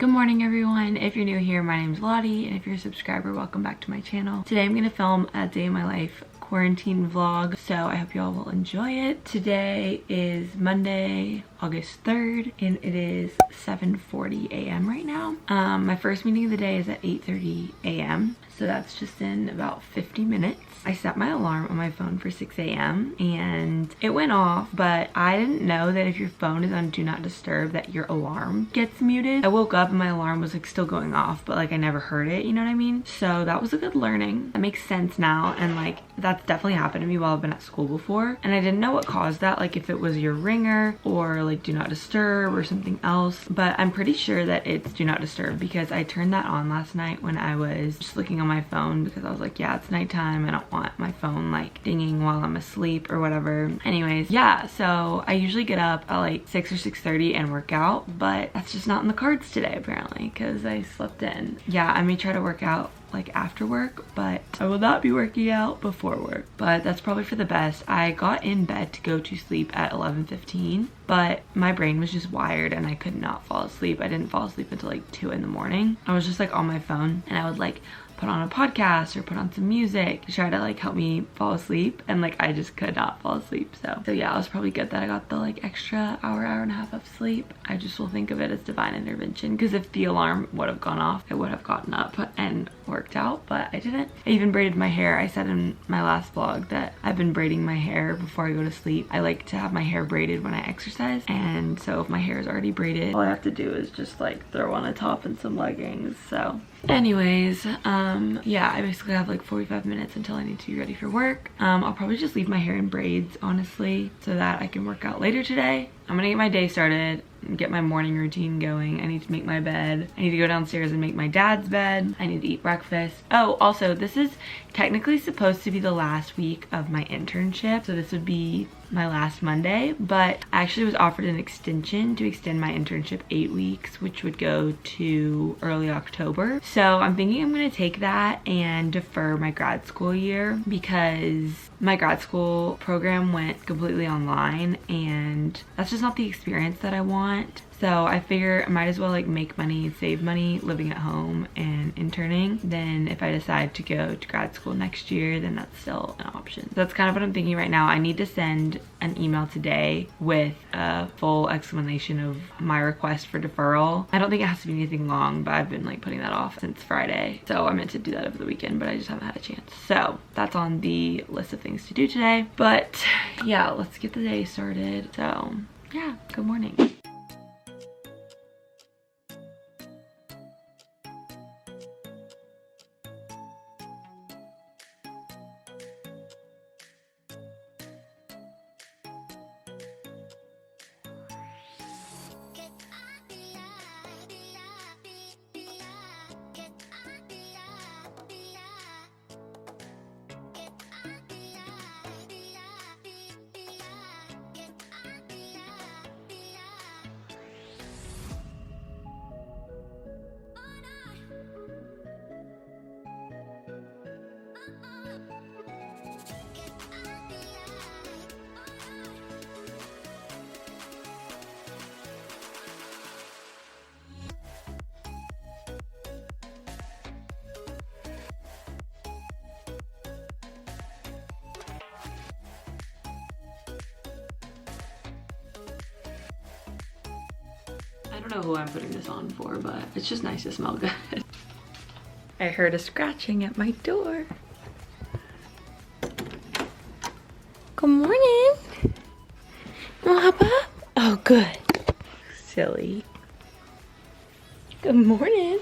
Good morning everyone. If you're new here, my name's Lottie, and if you're a subscriber, welcome back to my channel. Today I'm gonna film a day in my life quarantine vlog, so I hope you all will enjoy it. Today is Monday, August 3rd, and it is 7:40 a.m. right now. My first meeting of the day is at 8:30 a.m. so that's just in about 50 minutes. I set my alarm on my phone for 6 a.m. and it went off, but I didn't know that if your phone is on do not disturb that your alarm gets muted. I woke up and my alarm was like still going off, but like I never heard it, you know what I mean? So that was a good learning. That makes sense now, and like that's definitely happened to me while I've been at school before, and I didn't know what caused that, like if it was your ringer or like do not disturb or something else, but I'm pretty sure that it's do not disturb because I turned that on last night when I was just looking on my phone because I was like, yeah, it's nighttime, I don't want my phone like dinging while I'm asleep or whatever. Anyways, yeah, so I usually get up at like 6 or 6:30 and work out, but that's just not in the cards today apparently because I slept in. Yeah, I may try to work out like after work, but I will not be working out before work, but that's probably for the best. I got in bed to go to sleep at 11:15, but my brain was just wired and I could not fall asleep. I didn't fall asleep until like 2 in the morning. I was just like on my phone and I would like put on a podcast or put on some music to try to like help me fall asleep, and like I just could not fall asleep. So yeah, it was probably good that I got the like extra hour and a half of sleep. I just will think of it as divine intervention, because if the alarm would have gone off, I would have gotten up and worked out, but I didn't. I even braided my hair. I said in my last vlog that I've been braiding my hair before I go to sleep. I like to have my hair braided when I exercise, and so if my hair is already braided, all I have to do is just like throw on a top and some leggings. So anyways, yeah, I basically have like 45 minutes until I need to be ready for work. I'll probably just leave my hair in braids, honestly, so that I can work out later today. I'm gonna get my day started, get my morning routine going. I need to make my bed. I need to go downstairs and make my dad's bed. I need to eat breakfast. Oh, also, this is technically supposed to be the last week of my internship, so this would be my last Monday, but I actually was offered an extension to extend my internship 8 weeks, which would go to early October. So I'm thinking I'm gonna take that and defer my grad school year because my grad school program went completely online and that's just not the experience that I want. So I figure I might as well like make money, save money living at home and interning. Then if I decide to go to grad school next year, then that's still an option. So that's kind of what I'm thinking right now. I need to send an email today with a full explanation of my request for deferral. I don't think it has to be anything long, but I've been like putting that off since Friday. So I meant to do that over the weekend, but I just haven't had a chance. So that's on the list of things to do today. But yeah, let's get the day started. So yeah, good morning. I don't know who I'm putting this on for, but it's just nice to smell good. I heard a scratching at my door. Good morning. You wanna hop up? Oh, good. Silly. Good morning.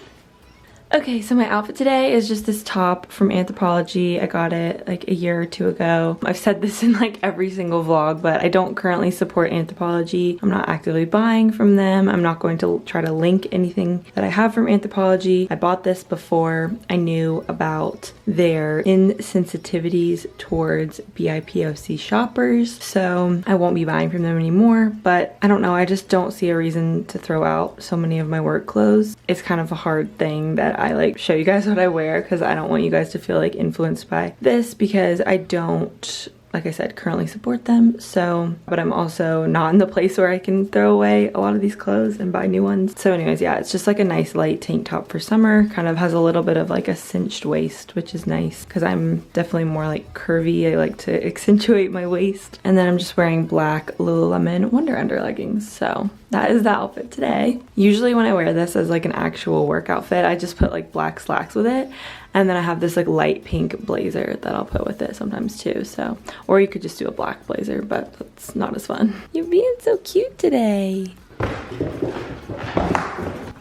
Okay, so my outfit today is just this top from Anthropologie. I got it like a year or two ago. I've said this in like every single vlog, but I don't currently support Anthropologie. I'm not actively buying from them. I'm not going to try to link anything that I have from Anthropologie. I bought this before I knew about their insensitivities towards BIPOC shoppers, so I won't be buying from them anymore. But I don't know, I just don't see a reason to throw out so many of my work clothes. It's kind of a hard thing that I like show you guys what I wear because I don't want you guys to feel like influenced by this, because I don't like I said, currently support them. So, but I'm also not in the place where I can throw away a lot of these clothes and buy new ones. So anyways, yeah, it's just like a nice light tank top for summer. Kind of has a little bit of like a cinched waist, which is nice because I'm definitely more like curvy. I like to accentuate my waist. And then I'm just wearing black Lululemon Wonder Under leggings. So that is the outfit today. Usually when I wear this as like an actual work outfit, I just put like black slacks with it. And then I have this like light pink blazer that I'll put with it sometimes too. So, or you could just do a black blazer, but that's not as fun. You're being so cute today.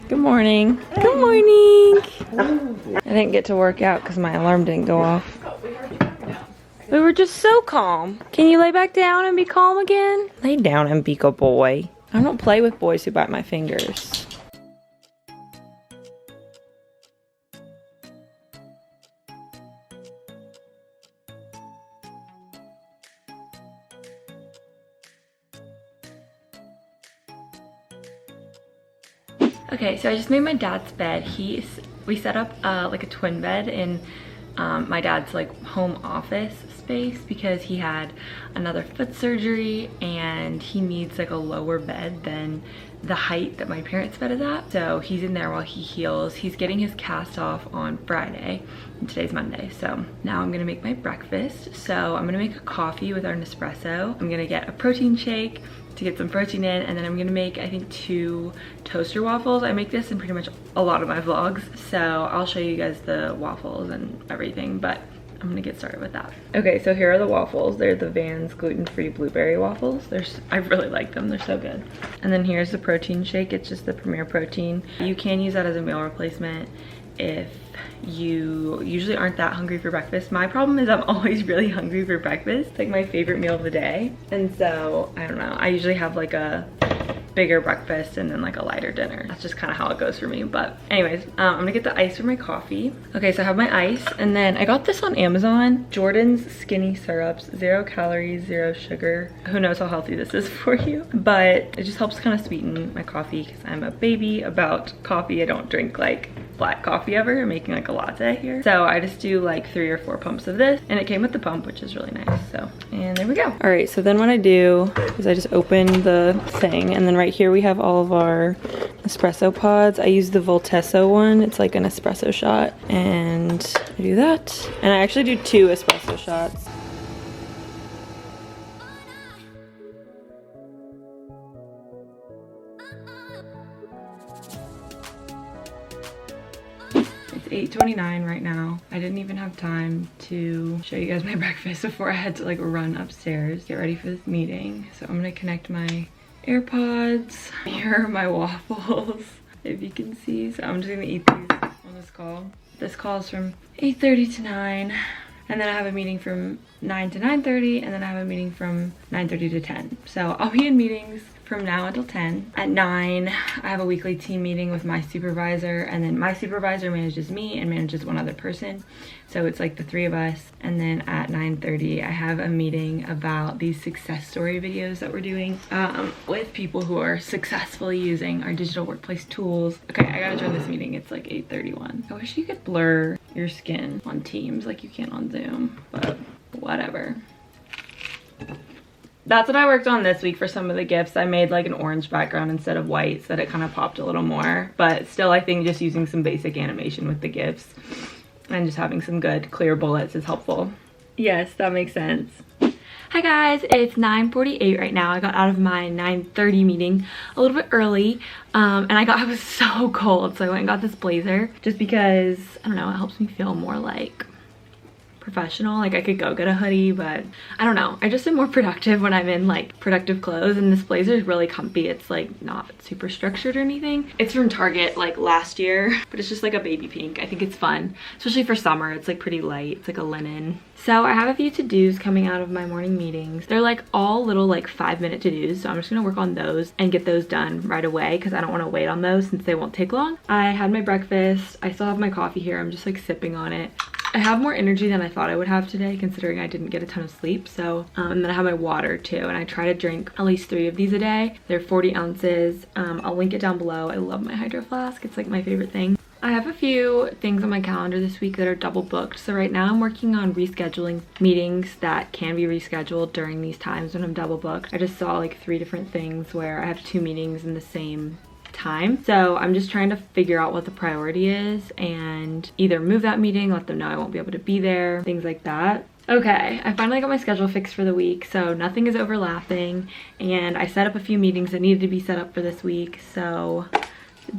Good morning. Hey. Good morning. I didn't get to work out because my alarm didn't go off. We were just so calm. Can you lay back down and be calm again? Lay down and be a boy. I don't play with boys who bite my fingers. Okay, so I just made my dad's bed. We set up like a twin bed in my dad's like home office space because he had another foot surgery and he needs like a lower bed than the height that my parents' bed is at. So he's in there while he heals. He's getting his cast off on Friday and today's Monday. So now I'm gonna make my breakfast. So I'm gonna make a coffee with our Nespresso. I'm gonna get a protein shake to get some protein in, and then I'm gonna make, I think, 2 toaster waffles. I make this in pretty much a lot of my vlogs, so I'll show you guys the waffles and everything, but I'm gonna get started with that. Okay, so here are the waffles. They're the Vans gluten-free blueberry waffles. I really like them, they're so good. And then here's the protein shake. It's just the Premier Protein. You can use that as a meal replacement if you usually aren't that hungry for breakfast. My problem is I'm always really hungry for breakfast. It's like my favorite meal of the day. And so, I don't know, I usually have like a bigger breakfast and then like a lighter dinner. That's just kind of how it goes for me. But anyways, I'm gonna get the ice for my coffee. Okay, so I have my ice, and then I got this on Amazon. Jordan's Skinny Syrups, 0 calories, 0 sugar. Who knows how healthy this is for you, but it just helps kind of sweeten my coffee because I'm a baby about coffee. I don't drink like black coffee ever. I'm making like a latte here. So I just do like 3 or 4 pumps of this, and it came with the pump, which is really nice. So, and there we go. All right, so then what I do is I just open the thing, and then right here we have all of our espresso pods. I use the Voltesso one. It's like an espresso shot, and I do that. And I actually do 2 espresso shots. It's 8:29 right now. I didn't even have time to show you guys my breakfast before I had to like run upstairs, get ready for this meeting. So I'm gonna connect my AirPods. Here are my waffles, if you can see. So I'm just gonna eat these on this call. This call is from 8:30 to 9. And then I have a meeting from 9 to 9:30, and then I have a meeting from 9:30 to 10. So I'll be in meetings from now until 10. At 9, I have a weekly team meeting with my supervisor, and then my supervisor manages me and manages one other person. So it's like the 3 of us. And then at 9:30, I have a meeting about these success story videos that we're doing with people who are successfully using our digital workplace tools. Okay, I gotta join this meeting. It's like 8:31. I wish you could blur your skin on Teams like you can on Zoom, but whatever. That's what I worked on this week for some of the gifts. I made like an orange background instead of white so that it kind of popped a little more. But still, I think just using some basic animation with the gifts and just having some good clear bullets is helpful. Yes, that makes sense. Hi guys, it's 9:48 right now. I got out of my 9:30 meeting a little bit early, and I was so cold, so I went and got this blazer just because, I don't know, it helps me feel more like professional. Like I could go get a hoodie, but I don't know, I just am more productive when I'm in like productive clothes, and this blazer is really comfy. It's like not super structured or anything. It's from Target like last year, but it's just like a baby pink. I think it's fun, especially for summer. It's like pretty light. It's like a linen. So I have a few to-dos coming out of my morning meetings. They're like all little like 5-minute to-dos, so I'm just gonna work on those and get those done right away because I don't want to wait on those since they won't take long. I had my breakfast. I still have my coffee here. I'm just like sipping on it. I have more energy than I thought I would have today considering I didn't get a ton of sleep. So and then I have my water too, and I try to drink at least 3 of these a day. They're 40 ounces. I'll link it down below. I love my hydro flask. It's like my favorite thing. I have a few things on my calendar this week that are double booked. So right now I'm working on rescheduling meetings that can be rescheduled during these times when I'm double booked. I just saw like 3 different things where I have 2 meetings in the same time. So I'm just trying to figure out what the priority is and either move that meeting, let them know I won't be able to be there, things like that. Okay, I finally got my schedule fixed for the week, so nothing is overlapping, and I set up a few meetings that needed to be set up for this week, so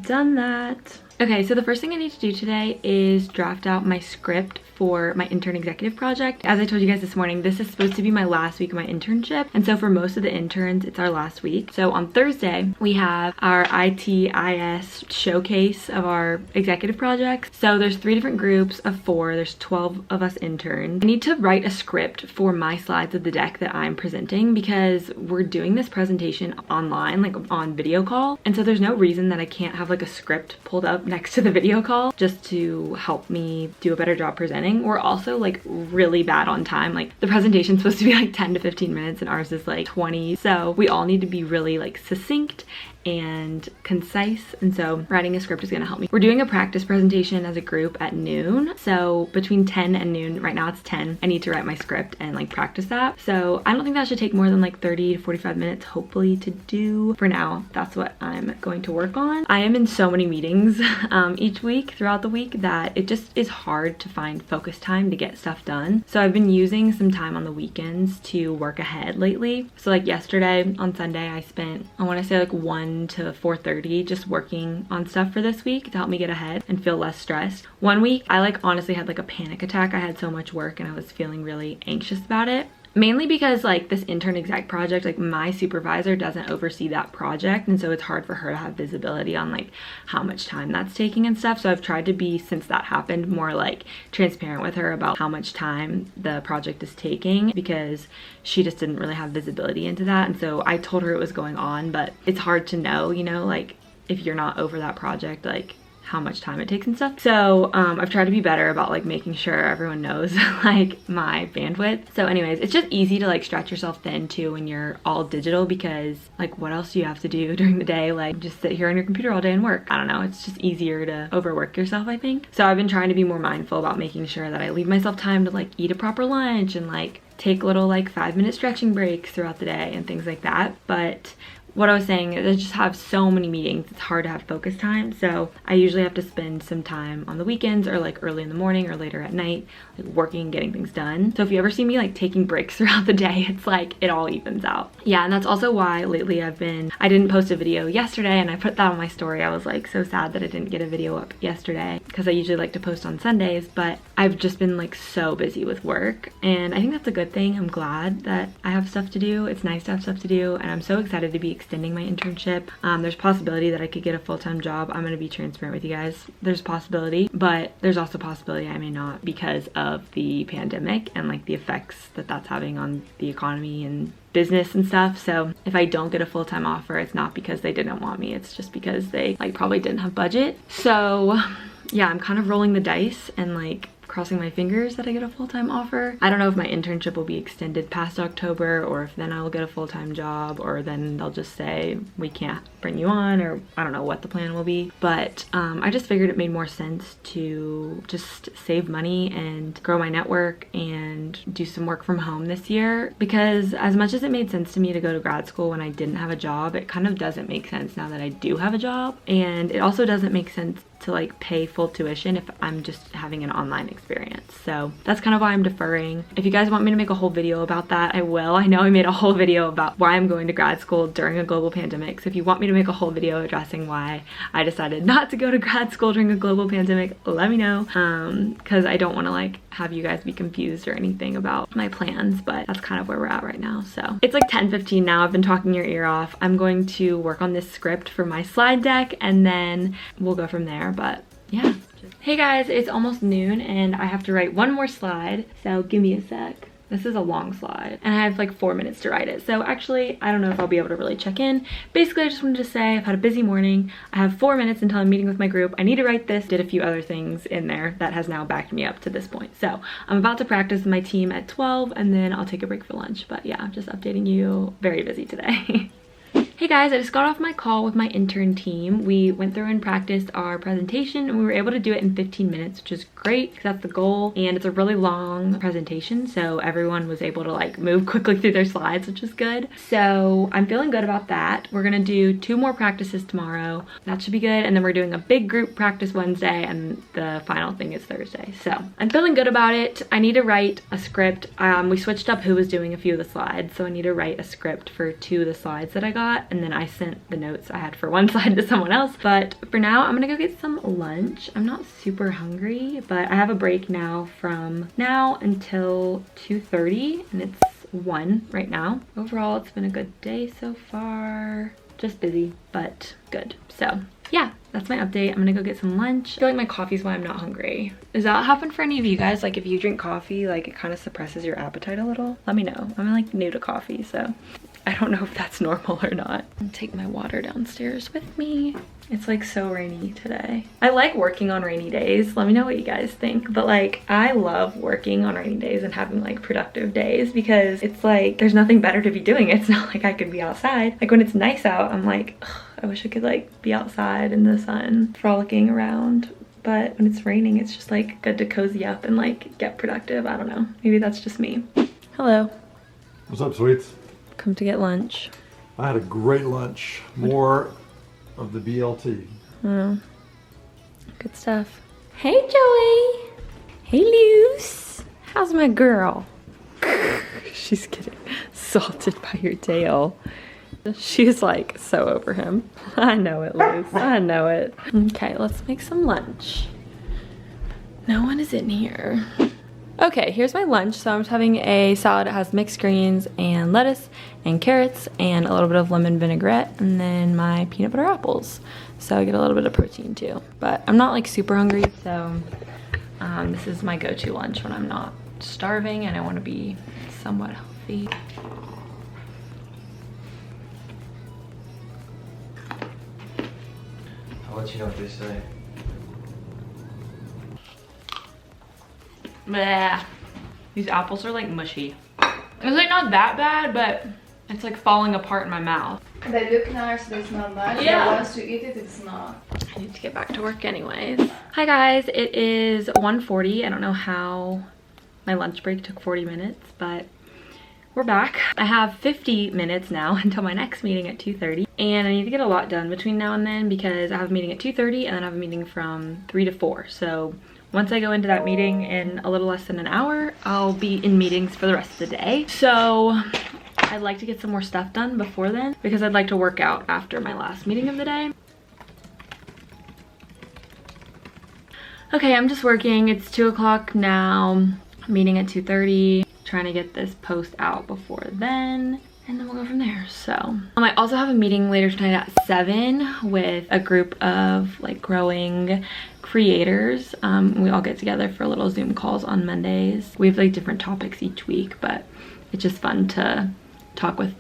done that. Okay, so the first thing I need to do today is draft out my script for my intern executive project. As I told you guys this morning, this is supposed to be my last week of my internship, and so for most of the interns, it's our last week. So on Thursday, we have our ITIS showcase of our executive projects. So there's 3 different groups of 4. There's 12 of us interns. I need to write a script for my slides of the deck that I'm presenting because we're doing this presentation online, like on video call, and so there's no reason that I can't have like a script pulled up next to the video call just to help me do a better job presenting. We're also like really bad on time. Like the presentation's supposed to be like 10 to 15 minutes and ours is like 20. So we all need to be really like succinct and concise, and so writing a script is going to help me. We're doing a practice presentation as a group at noon, so between 10 and noon, right now it's 10, I need to write my script and like practice that. So I don't think that should take more than like 30 to 45 minutes hopefully to do. For now, that's what I'm going to work on. I am in so many meetings each week throughout the week that it just is hard to find focus time to get stuff done. So I've been using some time on the weekends to work ahead lately. So like yesterday on Sunday, I spent, I want to say like 1 to 4:30 just working on stuff for this week to help me get ahead and feel less stressed. One week I like honestly had like a panic attack. I had so much work and I was feeling really anxious about it. Mainly because like this intern exec project, like my supervisor doesn't oversee that project, and so it's hard for her to have visibility on like how much time that's taking and stuff. So I've tried to be, since that happened, more like transparent with her about how much time the project is taking because she just didn't really have visibility into that. And so I told her it was going on, but it's hard to know, you know, like if you're not over that project, like how much time it takes and stuff. So I've tried to be better about like making sure everyone knows like my bandwidth. So anyways, it's just easy to like stretch yourself thin too when you're all digital because like what else do you have to do during the day? Like just sit here on your computer all day and work. I don't know, it's just easier to overwork yourself, I think. So I've been trying to be more mindful about making sure that I leave myself time to like eat a proper lunch and like take little like 5-minute stretching breaks throughout the day and things like that. But what I was saying is I just have so many meetings, it's hard to have focus time. So I usually have to spend some time on the weekends or like early in the morning or later at night, like working and getting things done. So if you ever see me like taking breaks throughout the day, it's like it all evens out. Yeah, and that's also why lately I didn't post a video yesterday, and I put that on my story. I was like so sad that I didn't get a video up yesterday because I usually like to post on Sundays, but I've just been like so busy with work, and I think that's a good thing. I'm glad that I have stuff to do. It's nice to have stuff to do, and I'm so excited to be extending my internship. There's a possibility that I could get a full-time job. I'm going to be transparent with you guys. There's a possibility, but there's also a possibility I may not because of the pandemic and like the effects that that's having on the economy and business and stuff. So if I don't get a full-time offer, it's not because they didn't want me. It's just because they like probably didn't have budget. So yeah, I'm kind of rolling the dice and like crossing my fingers that I get a full-time offer. I don't know if my internship will be extended past October or if then I will get a full-time job or then they'll just say we can't bring you on, or I don't know what the plan will be. But I just figured it made more sense to just save money and grow my network and do some work from home this year, because as much as it made sense to me to go to grad school when I didn't have a job, it kind of doesn't make sense now that I do have a job. And it also doesn't make sense to like pay full tuition if I'm just having an online experience. So that's kind of why I'm deferring. If you guys want me to make a whole video about that, I will. I know I made a whole video about why I'm going to grad school during a global pandemic. So if you want me to make a whole video addressing why I decided not to go to grad school during a global pandemic, let me know. Because I don't want to like have you guys be confused or anything about my plans, but that's kind of where we're at right now. So it's like 10:15 now. I've been talking your ear off. I'm going to work on this script for my slide deck and then we'll go from there. But yeah. Hey guys, it's almost noon and I have to write one more slide, so give me a sec. This is a long slide and I have like 4 minutes to write it. So actually, I don't know if I'll be able to really check in. Basically, I just wanted to say I've had a busy morning. I have 4 minutes until I'm meeting with my group. I need to write this. Did a few other things in there that has now backed me up to this point. So I'm about to practice with my team at 12 and then I'll take a break for lunch. But yeah, I'm just updating you. Very busy today. Hey guys, I just got off my call with my intern team. We went through and practiced our presentation and we were able to do it in 15 minutes, which is great because that's the goal. And it's a really long presentation, so everyone was able to like move quickly through their slides, which is good. So I'm feeling good about that. We're gonna do 2 more practices tomorrow. That should be good. And then we're doing a big group practice Wednesday and the final thing is Thursday. So I'm feeling good about it. I need to write a script. We switched up who was doing a few of the slides. So I need to write a script for 2 of the slides that I got. And then I sent the notes I had for one slide to someone else. But for now, I'm gonna go get some lunch. I'm not super hungry, but I have a break now from now until 2:30 and it's 1 right now. Overall, it's been a good day so far. Just busy, but good. So yeah, that's my update. I'm gonna go get some lunch. I feel like my coffee's why I'm not hungry. Does that happen for any of you guys? Like if you drink coffee, like it kind of suppresses your appetite a little? Let me know. I'm like new to coffee, so I don't know if that's normal or not. I'm gonna take my water downstairs with me. It's like so rainy today. I like working on rainy days. Let me know what you guys think. But like, I love working on rainy days and having like productive days because it's like, there's nothing better to be doing. It's not like I could be outside. Like when it's nice out, I'm like, ugh, I wish I could like be outside in the sun, frolicking around. But when it's raining, it's just like good to cozy up and like get productive. I don't know. Maybe that's just me. Hello. What's up, sweets? Come to get lunch. I had a great lunch. More of the BLT. Oh, good stuff. Hey, Joey. Hey, Luce. How's my girl? She's getting salted by your tail. She's like so over him. I know it, Luce. I know it. Okay, let's make some lunch. No one is in here. Okay, here's my lunch. So I'm just having a salad. It has mixed greens and lettuce and carrots and a little bit of lemon vinaigrette and then my peanut butter apples. So I get a little bit of protein too. But I'm not like super hungry, so this is my go-to lunch when I'm not starving and I want to be somewhat healthy. I'll let you know what they say. Bleh. These apples are like mushy. It's like not that bad, but it's like falling apart in my mouth. They look nice, they smell nice, yeah. But once you eat it, it's not. I need to get back to work anyways. Hi guys, it is 1:40. I don't know how my lunch break took 40 minutes, but we're back. I have 50 minutes now until my next meeting at 2:30. And I need to get a lot done between now and then because I have a meeting at 2:30 and then I have a meeting from 3 to 4. So once I go into that meeting in a little less than an hour, I'll be in meetings for the rest of the day. So I'd like to get some more stuff done before then because I'd like to work out after my last meeting of the day. Okay, I'm just working. It's 2 o'clock now. Meeting at 2:30. Trying to get this post out before then. And then we'll go from there. So I might also have a meeting later tonight at 7 with a group of like growing creators. We all get together for little Zoom calls on Mondays. We have like different topics each week, but it's just fun to talk with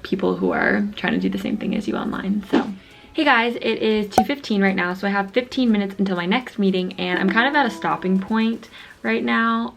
people who are trying to do the same thing as you online. So hey guys, it is 2:15 right now, so I have 15 minutes until my next meeting and I'm kind of at a stopping point right now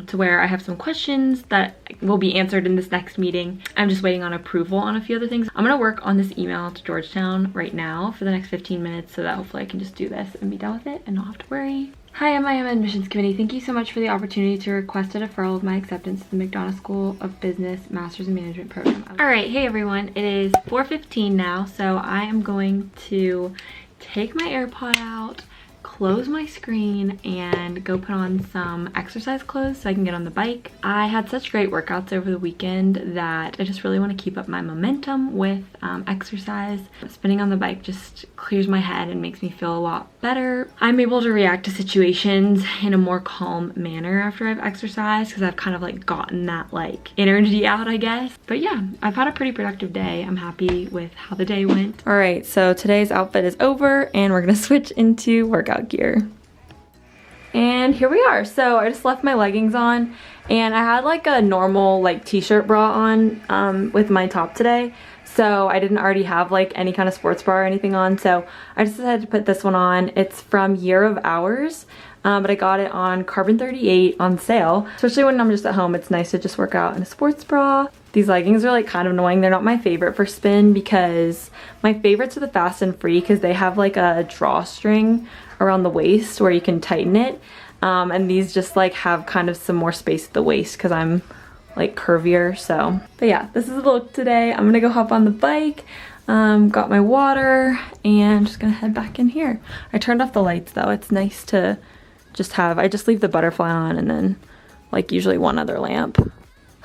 to where I have some questions that will be answered in this next meeting. I'm just waiting on approval on a few other things. I'm gonna work on this email to Georgetown right now for the next 15 minutes so that hopefully I can just do this and be done with it and not have to worry. Hi, I'm MIM Admissions Committee. Thank you so much for the opportunity to request a deferral of my acceptance to the McDonough School of Business Masters in Management program. All right, hey everyone, it is 4:15 now, so I am going to take my AirPod out, close my screen, and go put on some exercise clothes so I can get on the bike. I had such great workouts over the weekend that I just really want to keep up my momentum with exercise. Spinning on the bike just clears my head and makes me feel a lot better. I'm able to react to situations in a more calm manner after I've exercised because I've kind of like gotten that like energy out, I guess. But yeah, I've had a pretty productive day. I'm happy with how the day went. All right, so today's outfit is over and we're gonna switch into workout gear. And here we are. So I just left my leggings on and I had like a normal like t-shirt bra on with my top today. So I didn't already have like any kind of sports bra or anything on. So I just decided to put this one on. It's from Year of Hours, but I got it on Carbon 38 on sale. Especially when I'm just at home, it's nice to just work out in a sports bra. These leggings are like kind of annoying. They're not my favorite for spin because my favorites are the fast and free because they have like a drawstring around the waist where you can tighten it. And these just like have kind of some more space at the waist because I'm like curvier. So, but yeah, this is the look today. I'm gonna go hop on the bike. Got my water and just gonna head back in here. I turned off the lights though. It's nice to just have, I just leave the butterfly on and then like usually one other lamp.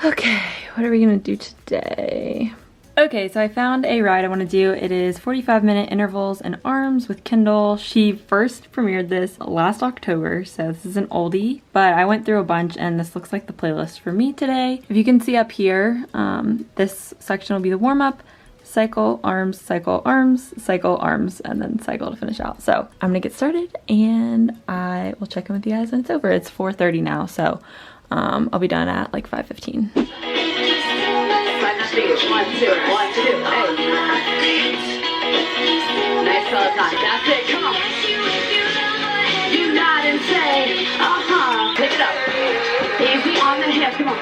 Okay, what are we gonna do today? Okay, so I found a ride I want to do. It is 45-minute intervals and arms with Kindle. She first premiered this last October, so this is an oldie, but I went through a bunch and this looks like the playlist for me today. If you can see up here, this section will be the warm-up, cycle, arms, cycle, arms, cycle, arms, and then cycle to finish out. So I'm gonna get started and I will check in with you guys when it's over. It's 4:30 now, so I'll be done at like 5:15. 1, 2, 1, 2, hey. Nice Peloton, that's it, come on. You nod and say, pick it up. Easy on the hip, come on.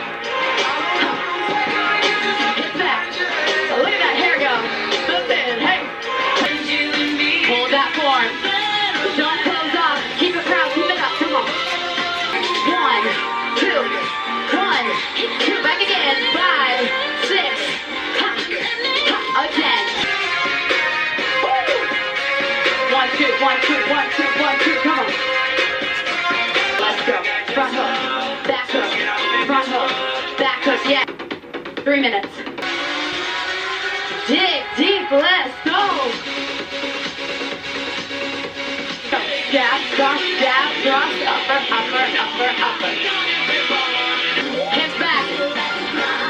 Hit back. Look at that hair go. Flip in, hey. Hold that form. Don't close off. Keep it proud, keep it up, come on. 1, 2, 1, 2, back again. 5, 6, again. 1, 2, 1, 2, 1, 2, 1, 2, come on. Let's go. Front hook, back hook, front hook, back hook, yeah. 3 minutes. Dig deep, let's go. Jab, thrust, upper, upper, upper, upper. Hips back.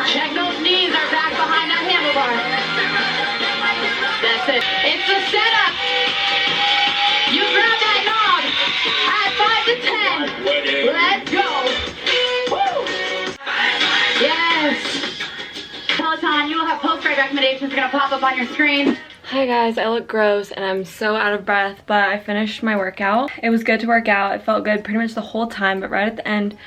Check those knees are back behind that handlebar. That's it. It's the setup. You grab that knob at 5 to 10. Let's go. Woo. Yes. Peloton, you will have post-grade recommendations. They're going to pop up on your screen. Hi guys, I look gross and I'm so out of breath, but I finished my workout. It was good to work out. It felt good pretty much the whole time, but right at the end,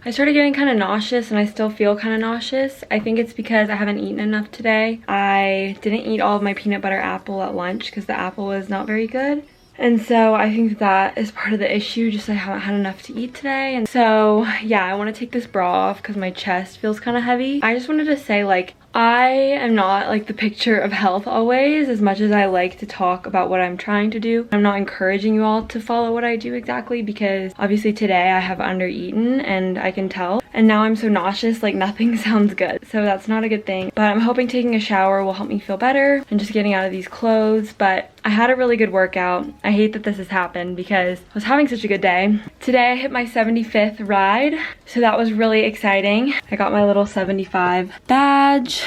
I started getting kind of nauseous and I still feel kind of nauseous. I think it's because I haven't eaten enough today. I didn't eat all of my peanut butter apple at lunch because the apple was not very good. And so I think that is part of the issue, just I haven't had enough to eat today. And so yeah, I want to take this bra off because my chest feels kind of heavy. I just wanted to say, like, I am not like the picture of health always, as much as I like to talk about what I'm trying to do. I'm not encouraging you all to follow what I do exactly because obviously today I have undereaten and I can tell. And now I'm so nauseous, like nothing sounds good. So that's not a good thing. But I'm hoping taking a shower will help me feel better and just getting out of these clothes. But I had a really good workout. I hate that this has happened because I was having such a good day. Today I hit my 75th ride, so that was really exciting. I got my little 75 badge.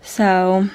So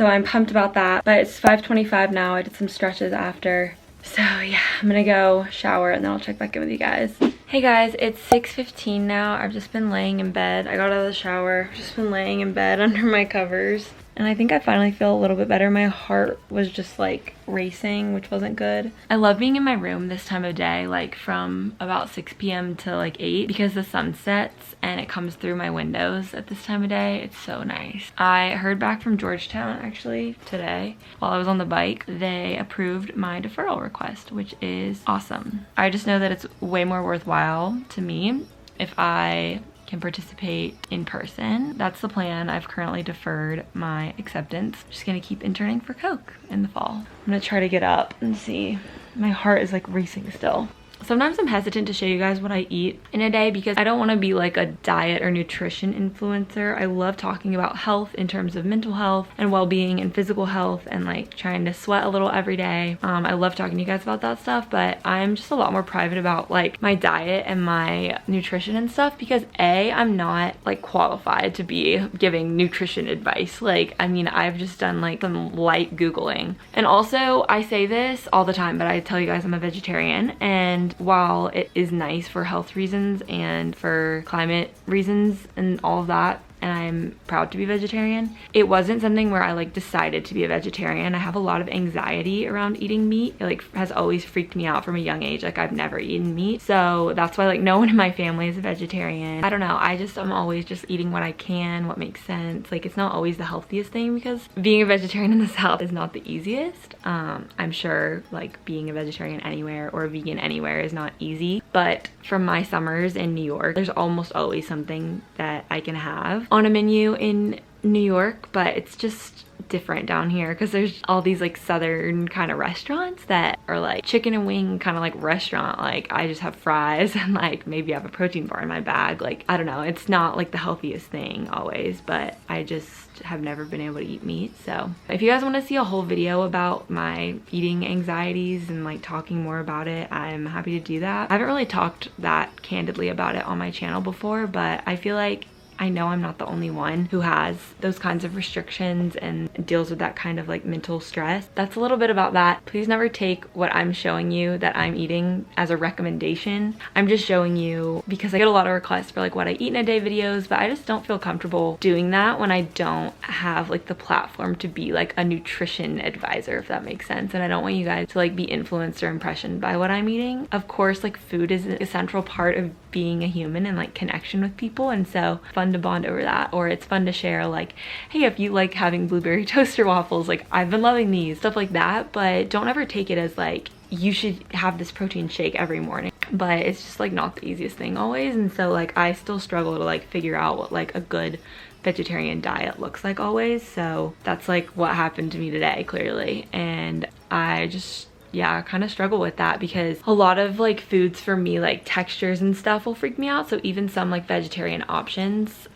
I'm pumped about that, but it's 5:25 now. I did some stretches after. So yeah, I'm gonna go shower and then I'll check back in with you guys. Hey guys, it's 6:15 now. I've just been laying in bed. I got out of the shower, just been laying in bed under my covers. And I think I finally feel a little bit better. My heart was just like racing, which wasn't good. I love being in my room this time of day, like from about 6 p.m. to like 8 because the sun sets and it comes through my windows at this time of day. It's so nice. I heard back from Georgetown actually today while I was on the bike. They approved my deferral request, which is awesome. I just know that it's way more worthwhile to me if I can participate in person. That's the plan. I've currently deferred my acceptance. I'm just gonna keep interning for Coke in the fall. I'm gonna try to get up and see. My heart is like racing still. Sometimes I'm hesitant to show you guys what I eat in a day because I don't want to be like a diet or nutrition influencer. I love talking about health in terms of mental health and well-being and physical health and like trying to sweat a little every day. I love talking to you guys about that stuff, but I'm just a lot more private about like my diet and my nutrition and stuff because I'm not like qualified to be giving nutrition advice. Like, I mean, I've just done like some light Googling. And also I say this all the time, but I tell you guys I'm a vegetarian, and while it is nice for health reasons and for climate reasons and all of that, and I'm proud to be vegetarian. It wasn't something where I like decided to be a vegetarian. I have a lot of anxiety around eating meat. It like has always freaked me out from a young age. Like I've never eaten meat. So that's why like no one in my family is a vegetarian. I don't know. I'm always just eating what I can, what makes sense. Like it's not always the healthiest thing because being a vegetarian in the South is not the easiest. I'm sure like being a vegetarian anywhere or a vegan anywhere is not easy, but from my summers in New York, there's almost always something that I can have on a menu in New York, but it's just different down here because there's all these like southern kind of restaurants that are like chicken and wing kind of like restaurant. Like I just have fries and like maybe I have a protein bar in my bag. Like I don't know, it's not like the healthiest thing always, but I just have never been able to eat meat. So if you guys want to see a whole video about my eating anxieties and like talking more about it, I'm happy to do that. I haven't really talked that candidly about it on my channel before, but I feel like I know I'm not the only one who has those kinds of restrictions and deals with that kind of like mental stress. That's a little bit about that. Please never take what I'm showing you that I'm eating as a recommendation. I'm just showing you because I get a lot of requests for like what I eat in a day videos, but I just don't feel comfortable doing that when I don't have like the platform to be like a nutrition advisor, if that makes sense. And I don't want you guys to like be influenced or impressioned by what I'm eating. Of course, like food is a central part of being a human and like connection with people, and so fun to bond over that. Or it's fun to share like, hey, if you like having blueberry toaster waffles, like I've been loving these, stuff like that. But don't ever take it as like you should have this protein shake every morning. But it's just like not the easiest thing always, and so like I still struggle to like figure out what like a good vegetarian diet looks like always. So that's like what happened to me today, clearly. And I just I kind of struggle with that because a lot of like foods for me, like textures and stuff, will freak me out. So even some like vegetarian options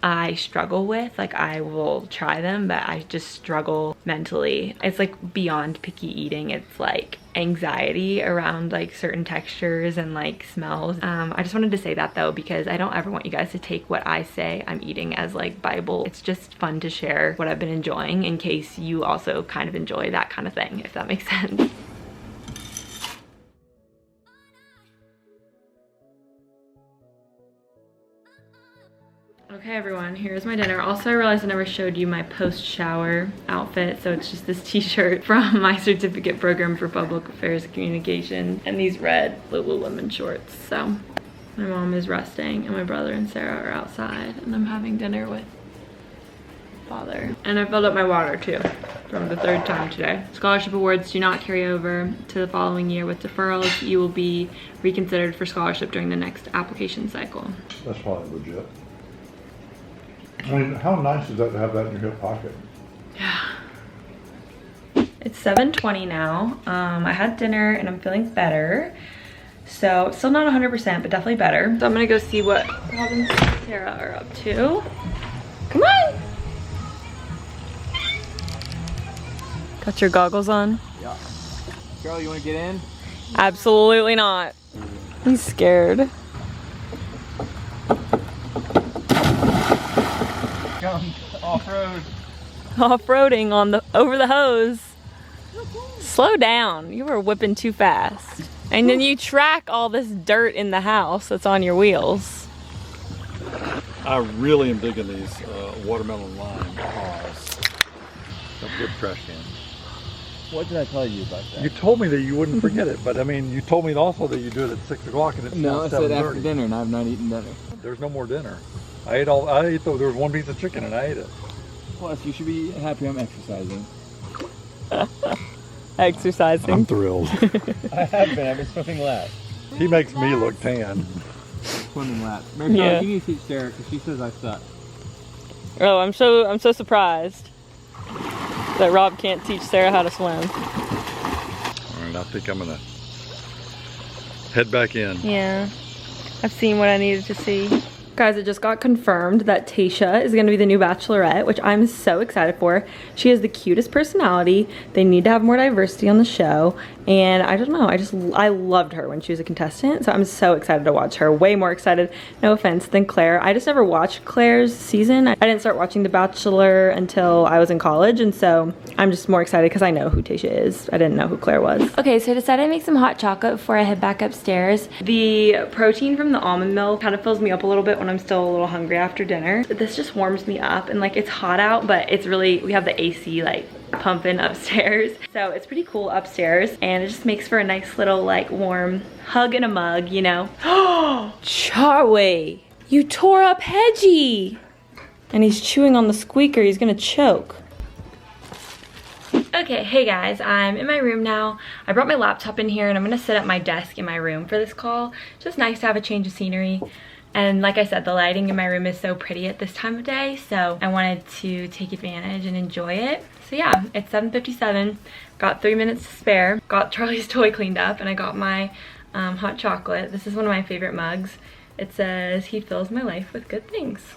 I struggle with. Like I will try them, but I just struggle mentally. It's like beyond picky eating. It's like anxiety around like certain textures and like smells. I just wanted to say that though, because I don't ever want you guys to take what I say I'm eating as like Bible. It's just fun to share what I've been enjoying in case you also kind of enjoy that kind of thing, if that makes sense. Okay everyone, here's my dinner. Also, I realized I never showed you my post-shower outfit. So it's just this t-shirt from my certificate program for public affairs and communication and these red Lululemon shorts. So my mom is resting and my brother and Sarah are outside and I'm having dinner with father. And I filled up my water too from the 3rd time today. Scholarship awards do not carry over to the following year with deferrals. You will be reconsidered for scholarship during the next application cycle. That's probably legit. I mean, how nice is that to have that in your hip pocket? Yeah. It's 7:20 now. I had dinner and I'm feeling better. So still not 100%, but definitely better. So I'm gonna go see what Rob and Sarah are up to. Come on. Got your goggles on? Yeah. Girl, you wanna get in? Absolutely not. He's scared. Come off-road. Off-roading on the over the hose. Slow down. You were whipping too fast. And then you track all this dirt in the house that's on your wheels. I really am digging these watermelon lime paws. A good trash can. What did I tell you about that? You told me that you wouldn't forget it, but I mean, you told me also that you do it at 6 o'clock and it's No, now I said after 7:30. dinner and I've not eaten dinner. There's no more dinner. There was one piece of chicken and I ate it. Plus, you should be happy I'm exercising. Exercising. I'm thrilled. I have been. I've been swimming laps. He makes me look tan. Swimming laps. Mary, Yeah. you need to teach Sarah because she says I suck. Oh, I'm so surprised that Rob can't teach Sarah how to swim. All right, I think I'm gonna head back in. Yeah, I've seen what I needed to see. Guys, it just got confirmed that Tasha is gonna be the new Bachelorette, which I'm so excited for. She has the cutest personality. They need to have more diversity on the show. And I don't know, I loved her when she was a contestant. So I'm so excited to watch her. Way more excited, no offense, than Claire. I just never watched Claire's season. I didn't start watching The Bachelor until I was in college. And so I'm just more excited because I know who Tasha is. I didn't know who Claire was. Okay, so I decided to make some hot chocolate before I head back upstairs. The protein from the almond milk kind of fills me up a little bit when when I'm still a little hungry after dinner. This just warms me up, and like it's hot out, but it's really, we have the AC like pumping upstairs. So it's pretty cool upstairs, and it just makes for a nice little like warm hug in a mug, you know? Oh, Charway, you tore up Hedgie. And he's chewing on the squeaker, he's gonna choke. Okay, hey guys, I'm in my room now. I brought my laptop in here and I'm gonna sit at my desk in my room for this call. Just nice to have a change of scenery. And like I said, the lighting in my room is so pretty at this time of day, so I wanted to take advantage and enjoy it. So yeah, it's 7:57, got 3 minutes to spare. Got Charlie's toy cleaned up and I got my hot chocolate. This is one of my favorite mugs. It says, "He fills my life with good things."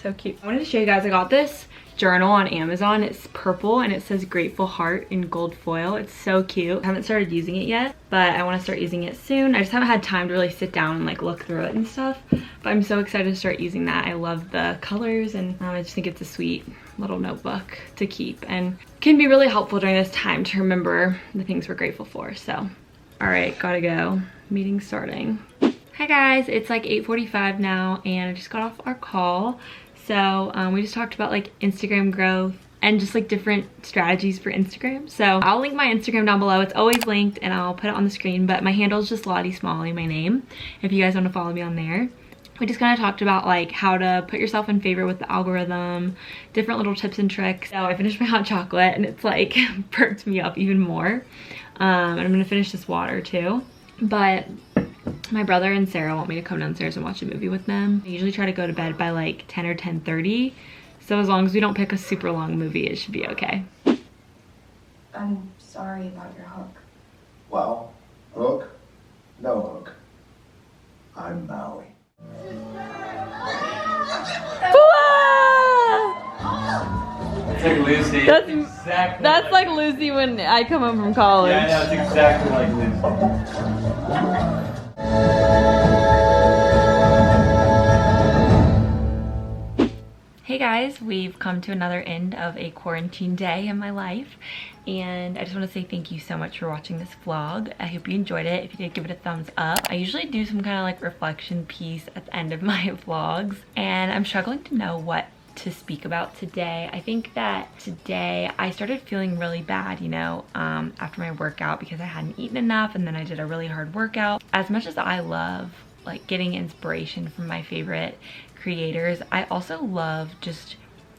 So cute. I wanted to show you guys, I got this journal on Amazon. It's purple and it says Grateful Heart in gold foil. It's so cute. I haven't started using it yet, but I want to start using it soon. I just haven't had time to really sit down and like look through it and stuff, but I'm so excited to start using that. I love the colors, and I just think it's a sweet little notebook to keep and can be really helpful during this time to remember the things we're grateful for. So, all right, gotta go. Meeting starting. Hi guys, it's like 8:45 now and I just got off our call. So we just talked about like Instagram growth and just like different strategies for Instagram. So I'll link my Instagram down below. It's always linked and I'll put it on the screen, but my handle is just Lottie Smalley, my name, if you guys want to follow me on there. We just kind of talked about like how to put yourself in favor with the algorithm, different little tips and tricks. So I finished my hot chocolate and it's like perked me up even more. And I'm gonna finish this water too. But my brother and Sarah want me to come downstairs and watch a movie with them. I usually try to go to bed by like 10 or 10:30. So as long as we don't pick a super long movie, it should be okay. I'm sorry about your hook. Well, hook, no hook. I'm Maui. It's like Lucy. That's like Lucy when I come home from college. Yeah, I know, it's exactly like Lucy. Hey guys, we've come to another end of a quarantine day in my life, and I just want to say thank you so much for watching this vlog. I hope you enjoyed it. If you did, give it a thumbs up. I usually do some kind of like reflection piece at the end of my vlogs, and I'm struggling to know what to speak about today. I think that today I started feeling really bad, you know, after my workout because I hadn't eaten enough, and then I did a really hard workout. As much as I love like getting inspiration from my favorite creators, I also love just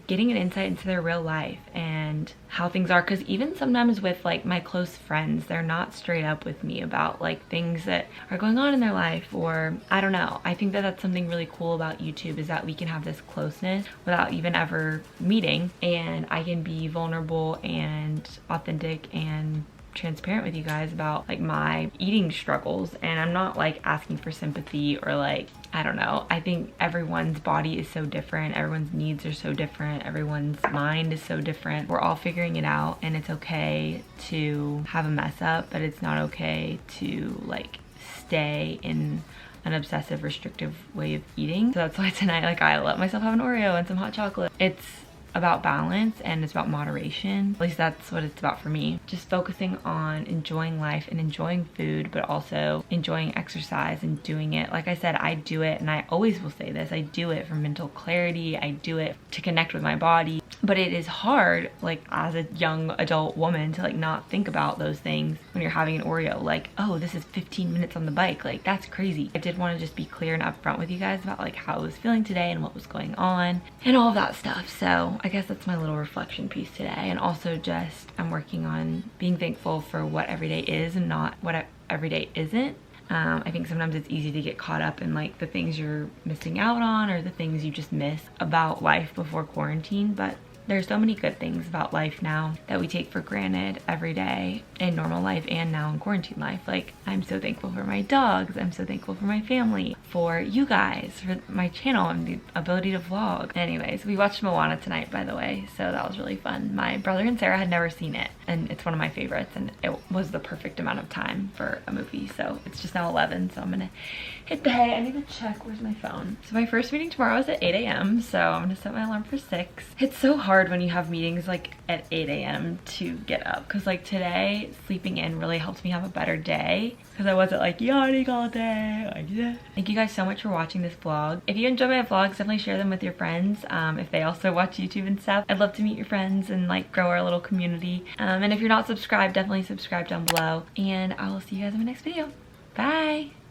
getting an insight into their real life and how things are, because even sometimes with like my close friends, they're not straight up with me about like things that are going on in their life, or I don't know. I think that that's something really cool about YouTube, is that we can have this closeness without even ever meeting, and I can be vulnerable and authentic and transparent with you guys about like my eating struggles, and I'm not like asking for sympathy or like, I don't know. I think everyone's body is so different, everyone's needs are so different, everyone's mind is so different. We're all figuring it out, and it's okay to have a mess up, but it's not okay to like stay in an obsessive restrictive way of eating. So that's why tonight, like, I let myself have an Oreo and some hot chocolate. It's about balance and it's about moderation. At least that's what it's about for me. Just focusing on enjoying life and enjoying food, but also enjoying exercise and doing it. Like I said, I do it, and I always will say this, I do it for mental clarity. I do it to connect with my body. But it is hard, like as a young adult woman, to like not think about those things when you're having an Oreo. Like, oh, this is 15 minutes on the bike. Like, that's crazy. I did want to just be clear and upfront with you guys about like how I was feeling today and what was going on and all of that stuff. So I guess that's my little reflection piece today. And also just, I'm working on being thankful for what every day is and not what every day isn't. I think sometimes it's easy to get caught up in like the things you're missing out on or the things you just miss about life before quarantine, but there's so many good things about life now that we take for granted every day in normal life and now in quarantine life. Like, I'm so thankful for my dogs, I'm so thankful for my family, for you guys, for my channel and the ability to vlog. Anyways, we watched Moana tonight, by the way, so that was really fun. My brother and Sarah had never seen it, and it's one of my favorites, and it was the perfect amount of time for a movie. So it's just now 11, so I'm gonna hit the hay. I need to check, where's my phone? So my first meeting tomorrow is at 8 a.m, so I'm gonna set my alarm for 6. It's so hard hard when you have meetings like at 8 a.m. to get up, because like today sleeping in really helped me have a better day because I wasn't like yawning all day. Like, yeah. Thank you guys so much for watching this vlog. If you enjoy my vlogs, definitely share them with your friends if they also watch YouTube and stuff. I'd love to meet your friends and like grow our little community. And if you're not subscribed, definitely subscribe down below, and I will see you guys in my next video. Bye.